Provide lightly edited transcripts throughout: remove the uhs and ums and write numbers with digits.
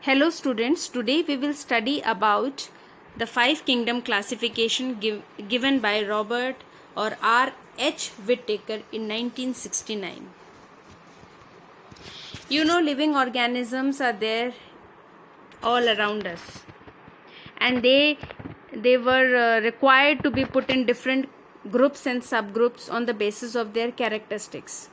Hello students, today we will study about the five kingdom classification given by Robert or R. H. Whittaker in 1969. Living organisms are there all around us, and they were required to be put in different groups and subgroups on the basis of their characteristics.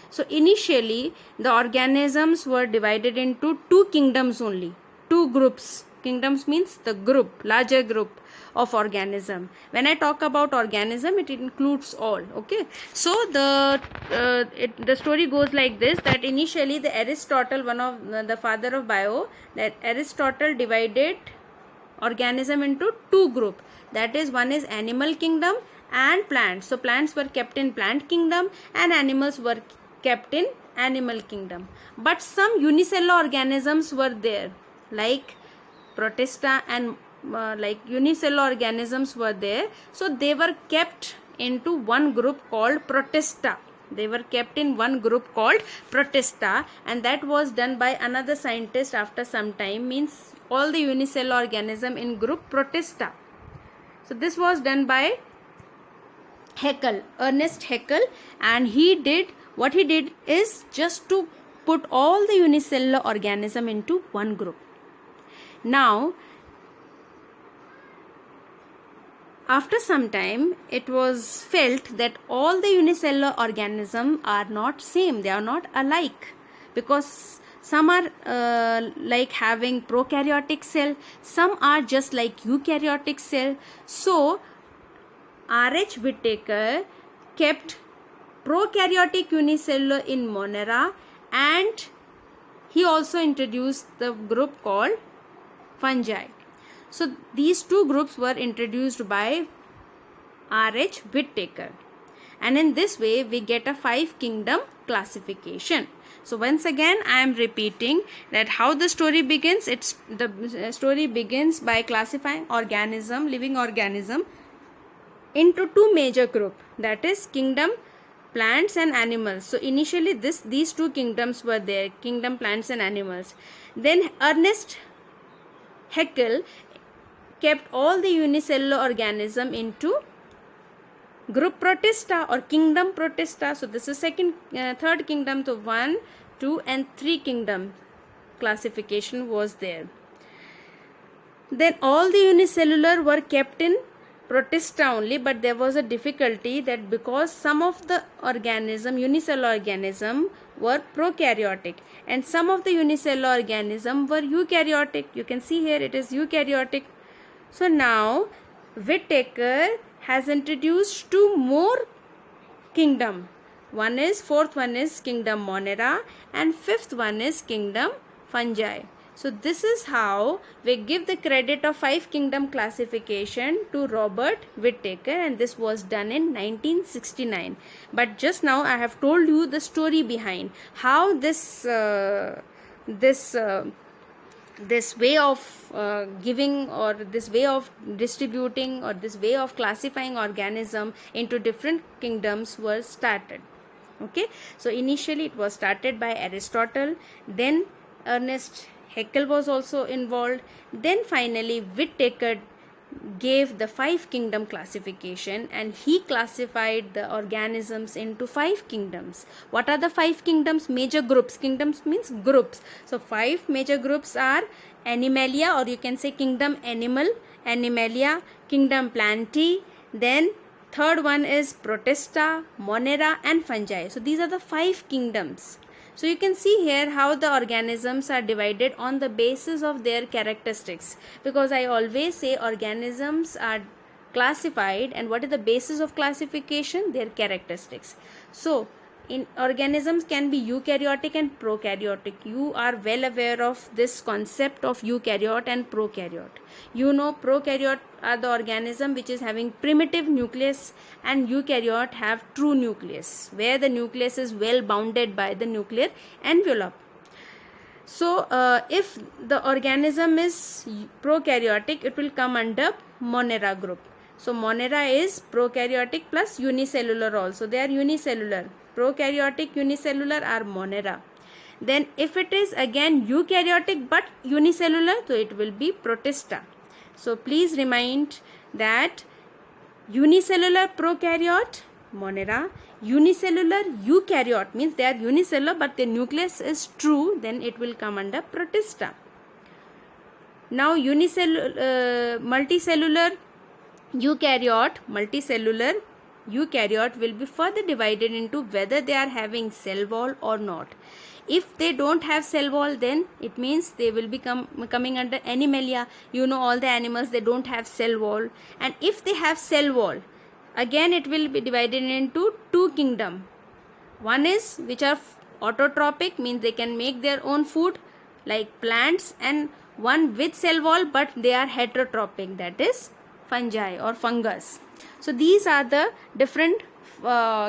So initially the organisms were divided into two kingdoms only, two groups. Kingdoms means the group, larger group of organism. When I talk about organism, it includes all. Okay, so the story goes like this: that initially the Aristotle, one of the father of bio, that Aristotle divided organism into two group. That is, one is animal kingdom and plants. So plants were kept in plant kingdom and animals were kept in animal kingdom. But some unicellular organisms were there, like protista and unicellular organisms were there. So they were kept into one group called protista. They were kept in one group called protista, and that was done by another scientist after some time, means all the unicellular organism in group protista. So this was done by Haeckel, Ernest Haeckel, and what he did is just to put all the unicellular organism into one group. Now after some time, it was felt that all the unicellular organisms are not same, they are not alike, because some are like having prokaryotic cell, some are just like eukaryotic cell. So R.H. Whittaker kept prokaryotic unicellular in Monera, and he also introduced the group called fungi. So these two groups were introduced by R.H. Whittaker, and in this way we get a five kingdom classification. So once again I am repeating that how the story begins. The story begins by classifying living organism into two major groups, that is kingdom plants and animals. So initially these two kingdoms were there, kingdom plants and animals. Then Ernest Haeckel kept all the unicellular organism into group protista or kingdom protista. So this is third kingdom. So 1, 2 and 3 kingdom classification was there. Then all the unicellular were kept in protista only, but there was a difficulty that because some of the unicellular organism were prokaryotic and some of the unicellular organism were eukaryotic. You can see here it is eukaryotic. So now Whittaker has introduced two more kingdom. Fourth one is kingdom Monera, and fifth one is kingdom fungi. So this is how we give the credit of five kingdom classification to Robert Whittaker, and this was done in 1969. But just now I have told you the story behind how this way of giving, or this way of distributing, or this way of classifying organism into different kingdoms was started. Okay, so initially it was started by Aristotle, then Ernest Haeckel was also involved, then finally Whittaker gave the five kingdom classification, and he classified the organisms into five kingdoms. What are the five kingdoms? Major groups. Kingdoms means groups. So five major groups are Animalia, or you can say kingdom animal, Animalia, kingdom Plantae, then third one is Protista, Monera and fungi. So these are the five kingdoms. So you can see here how the organisms are divided on the basis of their characteristics, because I always say organisms are classified, and what is the basis of classification? Their characteristics. So in organisms can be eukaryotic and prokaryotic. You are well aware of this concept of eukaryote and prokaryote. Prokaryote are the organism which is having primitive nucleus, and eukaryote have true nucleus, where the nucleus is well bounded by the nuclear envelope. So if the organism is prokaryotic, it will come under Monera group. So Monera is prokaryotic plus unicellular also. They are unicellular. Prokaryotic unicellular are Monera. Then if it is again eukaryotic but unicellular, so it will be protista. So please remind that unicellular prokaryote, Monera, unicellular eukaryote means they are unicellular but the nucleus is true, then it will come under protista. Now multicellular eukaryote will be further divided into whether they are having cell wall or not. If they don't have cell wall, then it means they will be coming under Animalia. All the animals, they don't have cell wall. And if they have cell wall, again it will be divided into two kingdom. One is which are autotrophic, means they can make their own food like plants, and one with cell wall but they are heterotrophic, that is fungi or fungus. So these are the different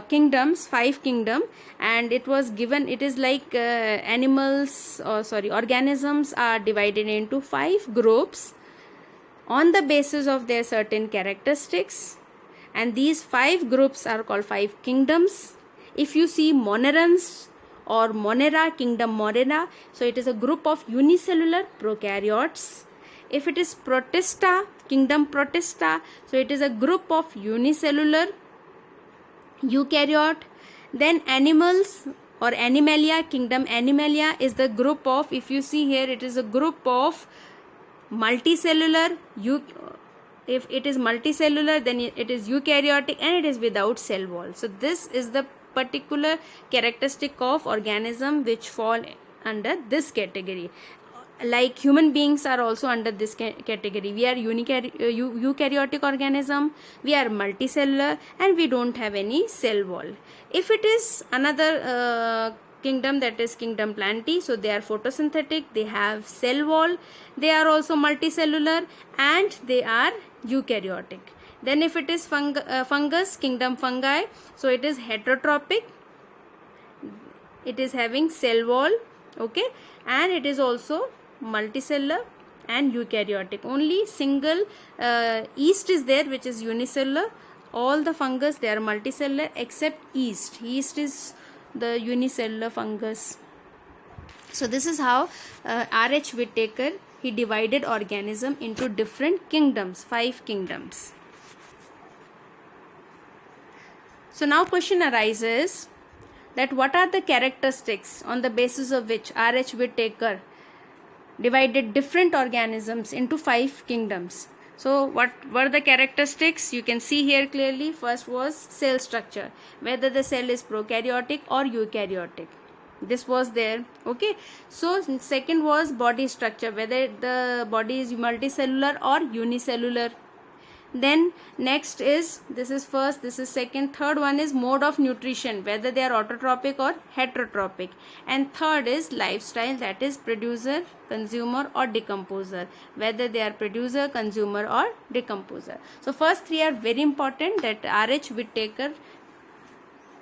kingdoms, 5 kingdom, and it was given, it is like organisms are divided into 5 groups on the basis of their certain characteristics, and these 5 groups are called 5 kingdoms. If you see monerans or Monera, kingdom Monera, so it is a group of unicellular prokaryotes. If it is protista, kingdom protista, so it is a group of unicellular eukaryote. Then animals or Animalia, kingdom Animalia is the group of, if you see here, it is a group of multicellular. If it is multicellular, then it is eukaryotic and it is without cell wall. So this is the particular characteristic of organism which fall under this category. Like human beings are also under this category. We are eukaryotic organism, we are multicellular, and we don't have any cell wall. If it is another kingdom, that is kingdom Plantae, so they are photosynthetic, they have cell wall, they are also multicellular, and they are eukaryotic. Then if it is fungus, kingdom Fungi, so it is heterotrophic, it is having cell wall, okay, and it is also multicellular and eukaryotic. Only single yeast is there which is unicellular. All the fungus, they are multicellular except yeast. Yeast is the unicellular fungus. So this is how R.H. Whittaker, he divided organism into different kingdoms, 5 kingdoms. So now question arises that what are the characteristics on the basis of which R.H. Whittaker divided different organisms into 5 kingdoms. So what were the characteristics? You can see here clearly. First was cell structure, whether the cell is prokaryotic or eukaryotic. This was there, okay. So second was body structure, whether the body is multicellular or unicellular. Then next is, this is first, this is second, third one is mode of nutrition, whether they are autotrophic or heterotrophic, and third is lifestyle, that is producer, consumer or decomposer, whether they are producer, consumer or decomposer. So first 3 are very important, that R.H. Whittaker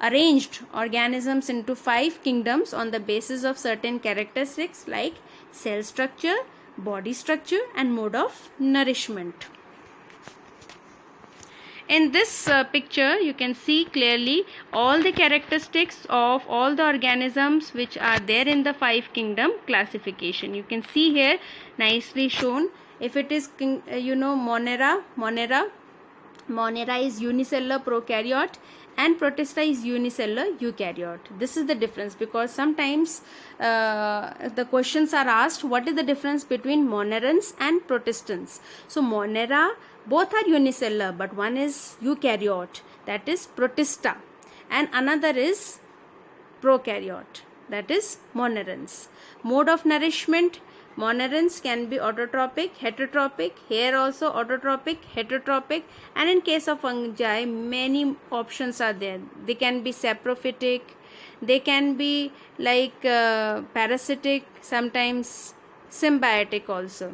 arranged organisms into 5 kingdoms on the basis of certain characteristics like cell structure, body structure and mode of nourishment. In this picture you can see clearly all the characteristics of all the organisms which are there in the 5 kingdom classification. You can see here nicely shown. If it is Monera is unicellular prokaryote and Protista is unicellular eukaryote. This is the difference, because sometimes the questions are asked, what is the difference between monerans and protistans? So Monera, both are unicellular, but one is eukaryote, that is Protista, and another is prokaryote, that is monerans. Mode of nourishment, monerans can be autotrophic, heterotrophic, here also autotrophic, heterotrophic, and in case of fungi many options are there. They can be saprophytic, they can be like parasitic, sometimes symbiotic also.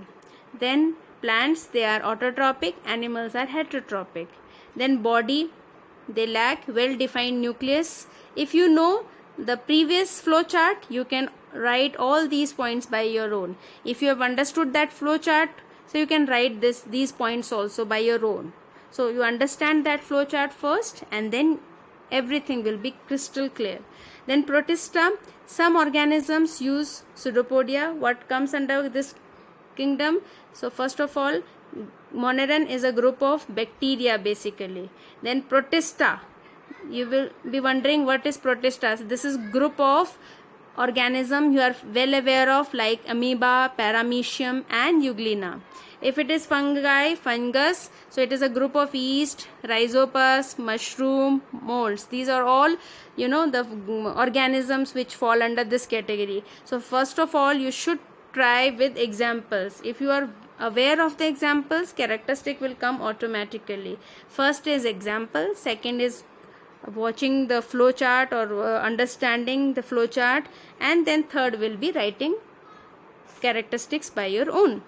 Then plants, they are autotrophic, animals are heterotrophic. Then body, they lack well defined nucleus. If you know the previous flow chart, you can write all these points by your own. If you have understood that flow chart, so you can write these points also by your own. So you understand that flow chart first, and then everything will be crystal clear. Then Protista, some organisms use pseudopodia. What comes under this kingdom? So first of all, Moneran is a group of bacteria basically. Then Protista, you will be wondering what is Protista. So this is group of organism you are well aware of, like amoeba, paramecium and euglena. If it is fungi, fungus, so it is a group of yeast, rhizopus, mushroom, molds. These are all, you know, the organisms which fall under this category. So first of all, you should try with examples. If you are aware of the examples, characteristic will come automatically. First is example, second is watching the flow chart or understanding the flow chart, and then third will be writing characteristics by your own.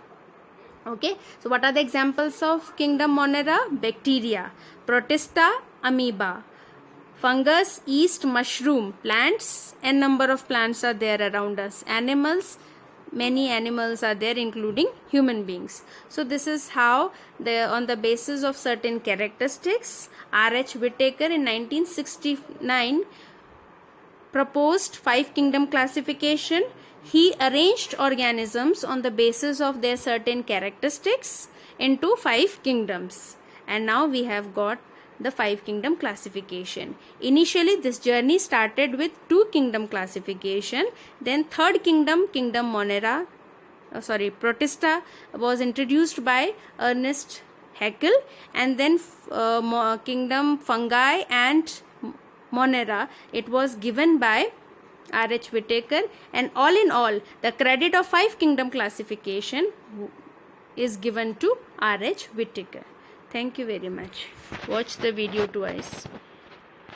Okay, so what are the examples of kingdom Monera? Bacteria, Protista, amoeba, fungus, yeast, mushroom, plants, n number of plants are there around us, animals, many animals are there including human beings. So this is how on the basis of certain characteristics, R.H. Whittaker in 1969 proposed 5 kingdom classification. He arranged organisms on the basis of their certain characteristics into 5 kingdoms, and now we have got the 5 kingdom classification. Initially this journey started with 2 kingdom classification, then third kingdom, kingdom Monera, Protista, was introduced by Ernest Haeckel, and then kingdom fungi and Monera, it was given by R.H. Whittaker, and all in all the credit of 5 kingdom classification is given to R.H. Whittaker. Thank you very much. Watch the video twice.